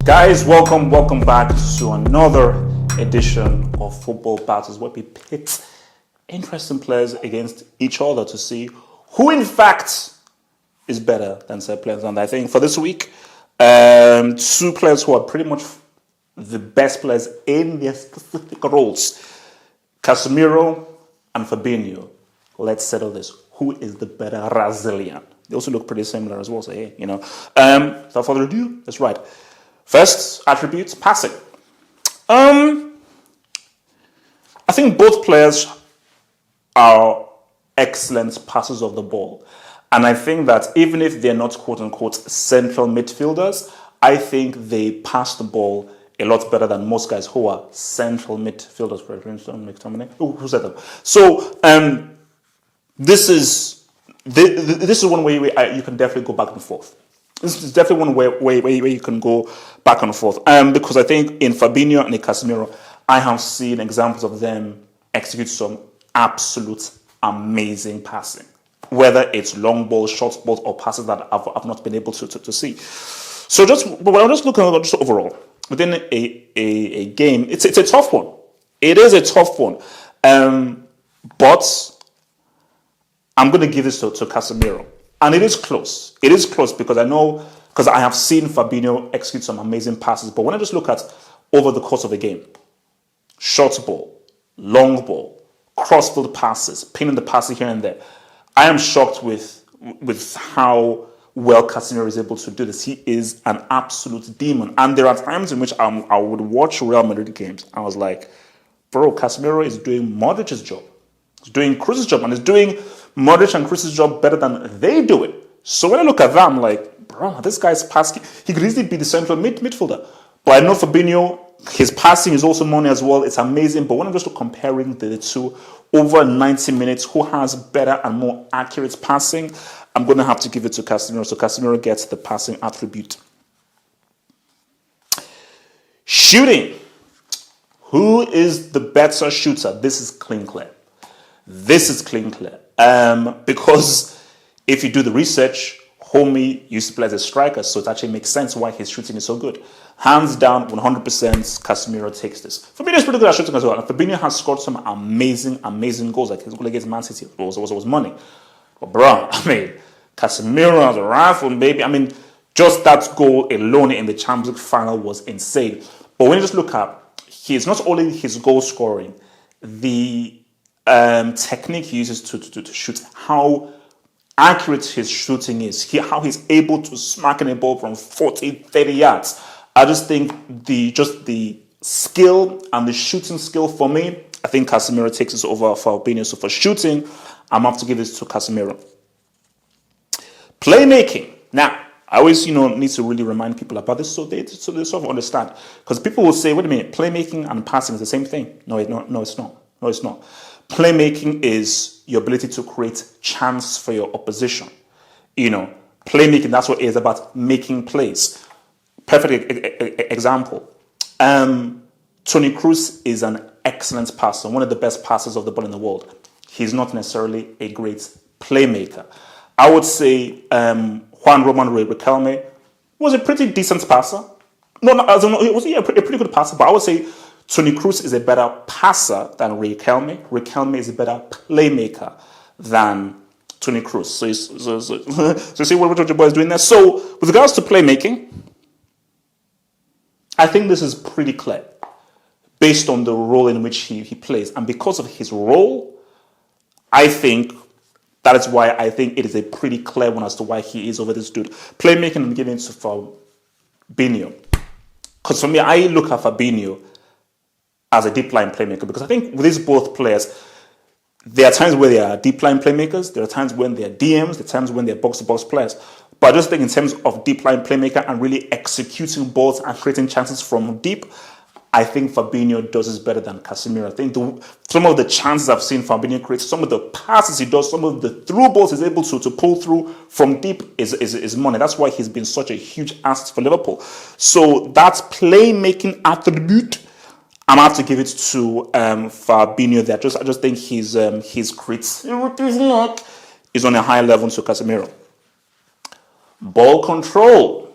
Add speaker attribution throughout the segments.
Speaker 1: Guys, welcome back to another edition of Football Battles, where we pit interesting players against each other to see who, in fact, is better than said players. And I think for this week, two players who are pretty much the best players in their specific roles, Casemiro and Fabinho. Let's settle this. Who is the better Brazilian? They also look pretty similar as well, so hey, without further ado, let's ride. First attribute, passing. I think both players are excellent passers of the ball. And I think that even if they're not quote-unquote central midfielders, I think they pass the ball a lot better than most guys who are central midfielders. Who said that? So this is one way you can definitely go back and forth. This is definitely one way you can go back and forth. Because I think in Fabinho and in Casemiro, I have seen examples of them execute some absolute amazing passing. Whether it's long balls, short balls, or passes that I've not been able to see. So when I'm just looking at just overall, within a game, it's a tough one. It is a tough one. But I'm going to give this to Casemiro. And it is close. It is close because I have seen Fabinho execute some amazing passes. But when I just look at over the course of the game, short ball, long ball, cross-field passes, pinning the passes here and there, I am shocked with how well Casemiro is able to do this. He is an absolute demon. And there are times in which I would watch Real Madrid games. I was like, bro, Casemiro is doing Modric's job. He's doing Kroos's job. And he's doing Modric and Kroos's job better than they do it. So when I look at that, I'm like, bro, this guy's passing. He could easily be the central midfielder. But I know Fabinho, his passing is also money as well. It's amazing. But when I'm just comparing the two over 90 minutes, who has better and more accurate passing, I'm going to have to give it to Casemiro. So Casemiro gets the passing attribute. Shooting. Who is the better shooter? This is clean clear. This is clean clear. Because if you do the research, Homie used to play as a striker, so it actually makes sense why his shooting is so good. Hands down, 100%, Casemiro takes this. Fabinho is pretty good at shooting as well. And Fabinho has scored some amazing goals. Like his goal against Man City was money. But bro, Casemiro as a rifle, baby. Just that goal alone in the Champions League final was insane. But when you just look at, he's not only his goal scoring, the technique he uses to shoot, how accurate his shooting is, how he's able to smack in a ball from 40, 30 yards. I just think the skill and the shooting skill for me, I think Casemiro takes this over Fabinho. So for shooting, I'm going to have to give this to Casemiro. Playmaking. Now, I always need to really remind people about this so they sort of understand. Because people will say, wait a minute, playmaking and passing is the same thing. No, it's not. No, it's not. Playmaking is your ability to create chance for your opposition. Playmaking, that's what it is about, making plays. Perfect example. Toni Kroos is an excellent passer, one of the best passers of the ball in the world. He's not necessarily a great playmaker. I would say Juan Roman Riquelme was a pretty decent passer. It was a pretty good passer, but I would say Toni Kroos is a better passer than Riquelme. Riquelme is a better playmaker than Toni Kroos. So you see what your boy is doing there? So with regards to playmaking, I think this is pretty clear based on the role in which he plays. And because of his role, I think that is why I think it is a pretty clear one as to why he is over this dude. Playmaking, I'm giving it to Fabinho. Because for me, I look at Fabinho as a deep line playmaker, because I think with these both players, there are times where they are deep line playmakers, there are times when they are DMs, there are times when they are box-to-box players. But I just think in terms of deep line playmaker and really executing balls and creating chances from deep, I think Fabinho does this better than Casemiro. I think some of the chances I've seen Fabinho create, some of the passes he does, some of the through balls he's able to pull through from deep is money. That's why he's been such a huge asset for Liverpool. So that playmaking attribute, I'm going to have to give it to Fabinho there. I just think his creativity is on a higher level to Casemiro. Ball control.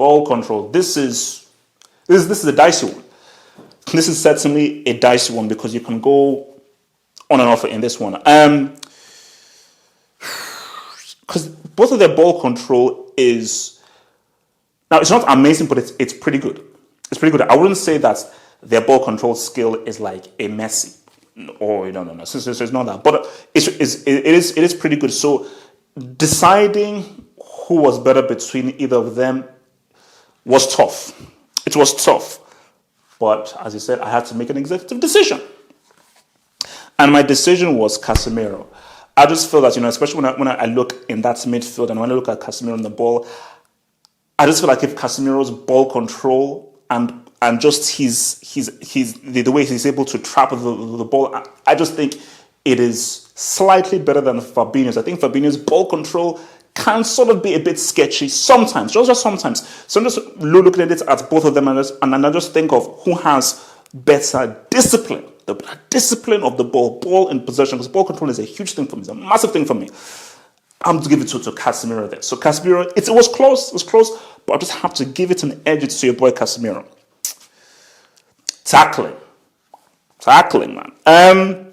Speaker 1: Ball control. This is a dicey one. This is certainly a dicey one because you can go on and off in this one. Because both of their ball control is, now it's not amazing, but it's pretty good. It's pretty good. I wouldn't say that their ball control skill is like a Messi, or no. So it's not that, but it is pretty good. So deciding who was better between either of them was tough. It was tough. But as you said, I had to make an executive decision. And my decision was Casemiro. I just feel that, especially when I look in that midfield and when I look at Casemiro on the ball, I just feel like if Casemiro's ball control and just the way he's able to trap the ball, I just think it is slightly better than Fabinho's. I think Fabinho's ball control can sort of be a bit sketchy sometimes, just sometimes. So I'm just looking at it at both of them and I just think of who has better discipline, the discipline of the ball in possession, because ball control is a huge thing for me, it's a massive thing for me. I'm going to give it to Casemiro there. So Casemiro, it was close, but I just have to give it an edge to your boy Casemiro. Tackling, man. A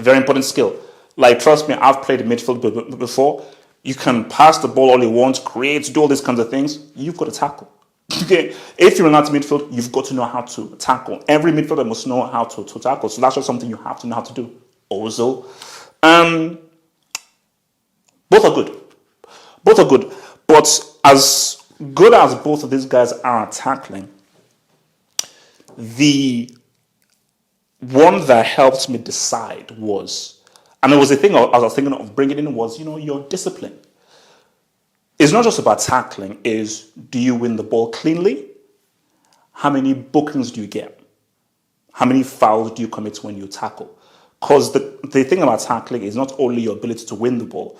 Speaker 1: very important skill. Like, trust me, I've played midfield before. You can pass the ball all you want, create, do all these kinds of things. You've got to tackle. Okay, if you're not midfield, you've got to know how to tackle. Every midfielder must know how to tackle. So that's just something you have to know how to do. Also, both are good. But as good as both of these guys are at tackling, the one that helped me decide was, and it was the thing I was thinking of bringing in, was, your discipline. It's not just about tackling, is do you win the ball cleanly? How many bookings do you get? How many fouls do you commit when you tackle? Because the thing about tackling is not only your ability to win the ball,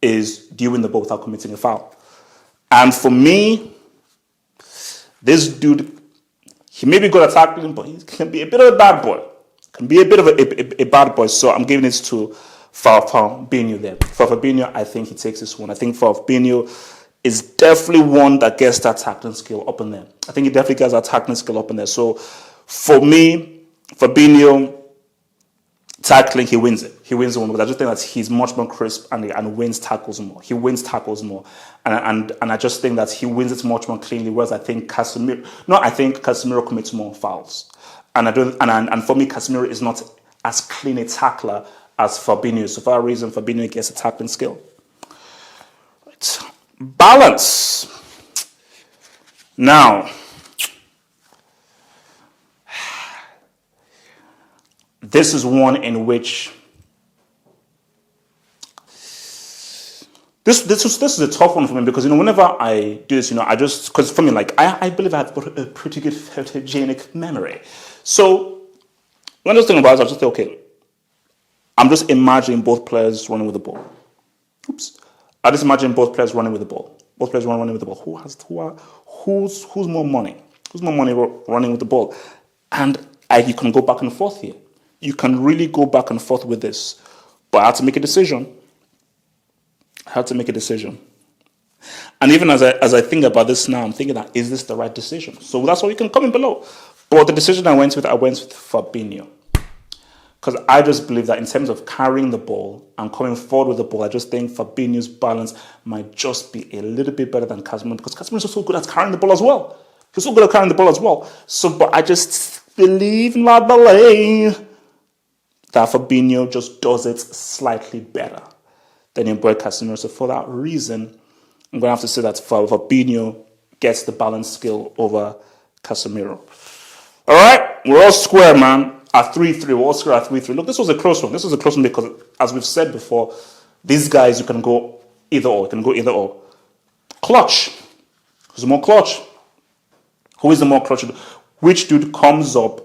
Speaker 1: is do you win the ball without committing a foul? And for me, this dude, he may be good at tackling, but he can be a bit of a bad boy. A bad boy. So I'm giving this to Fabinho there. For Fabinho, I think he takes this one. I think Fabinho is definitely one that gets that tackling skill up in there. I think he definitely gets that tackling skill up in there. So for me, Fabinho, tackling, he wins it. He wins the one because I just think that he's much more crisp and wins tackles more. He wins tackles more. And I just think that he wins it much more cleanly, whereas I think Casemiro commits more fouls. And for me, Casemiro is not as clean a tackler as Fabinho. So for that reason, Fabinho gets a tackling skill. Right. Balance. Now, this is one in which this is a tough one for me because whenever I do this, because for me, like I believe I've got a pretty good photogenic memory. So when I was thinking about it, I just think, okay, I'm just imagining both players running with the ball. I just imagine both players running with the ball. Both players running with the ball. Who's more money? Who's more money running with the ball? And you can go back and forth here. You can really go back and forth with this. But I had to make a decision. And even as I think about this now, I'm thinking that, is this the right decision? So that's why you can comment below. But the decision I went with Fabinho. Because I just believe that in terms of carrying the ball and coming forward with the ball, I just think Fabinho's balance might just be a little bit better than Casemiro, because Casemiro is so good at carrying the ball as well. So, but I just believe that Fabinho just does it slightly better than your boy Casemiro. So for that reason, I'm going to have to say that Fabinho gets the balance skill over Casemiro. All right, we're all square, man. At 3-3, we're all square at 3-3. Look, this was a close one. Because, as we've said before, these guys, you can go either or. Clutch. Who's more clutch? Who is the more clutch? Which dude comes up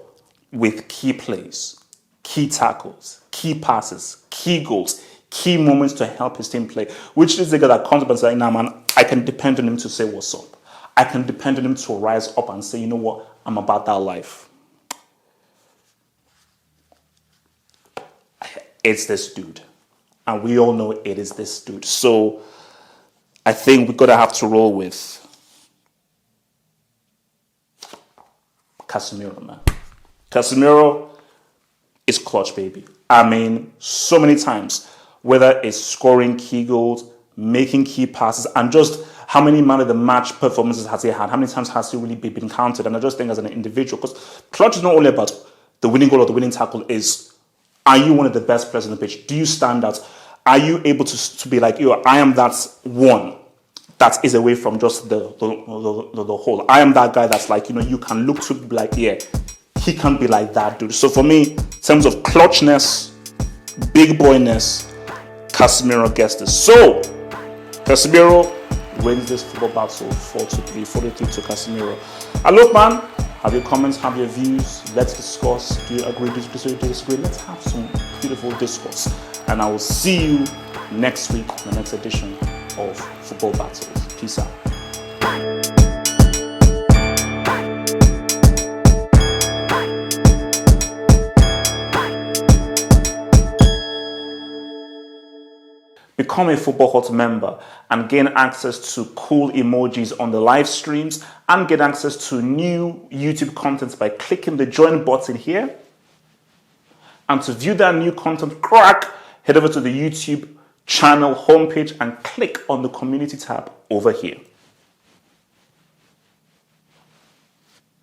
Speaker 1: with key plays, key tackles, key passes, key goals, key moments to help his team play? Which is the guy that comes up and says, nah, man, I can depend on him to say what's up. I can depend on him to rise up and say, you know what, I'm about that life. It's this dude. And we all know it is this dude. So I think we're going to have to roll with Casemiro, man. Casemiro is clutch, baby. I mean, so many times, whether it's scoring key goals, making key passes, and just how many man of the match performances has he had? How many times has he really been counted? And I just think as an individual, because clutch is not only about the winning goal or the winning tackle, is are you one of the best players on the pitch? Do you stand out? Are you able to be like, yo, I am that one that is away from just the whole. I am that guy that's like, you can look to be like, yeah, he can be like that dude. So for me, in terms of clutchness, big boyness, Casemiro gets this. So, Casemiro wins this football battle 4-3, 43 to Casemiro. And look, man, have your comments, have your views. Let's discuss. Do you agree, disagree? Let's have some beautiful discourse. And I will see you next week on the next edition of Football Battles. Peace out. Become a Football Hut member and gain access to cool emojis on the live streams and get access to new YouTube content by clicking the join button here. And to view that new content, head over to the YouTube channel homepage and click on the community tab over here.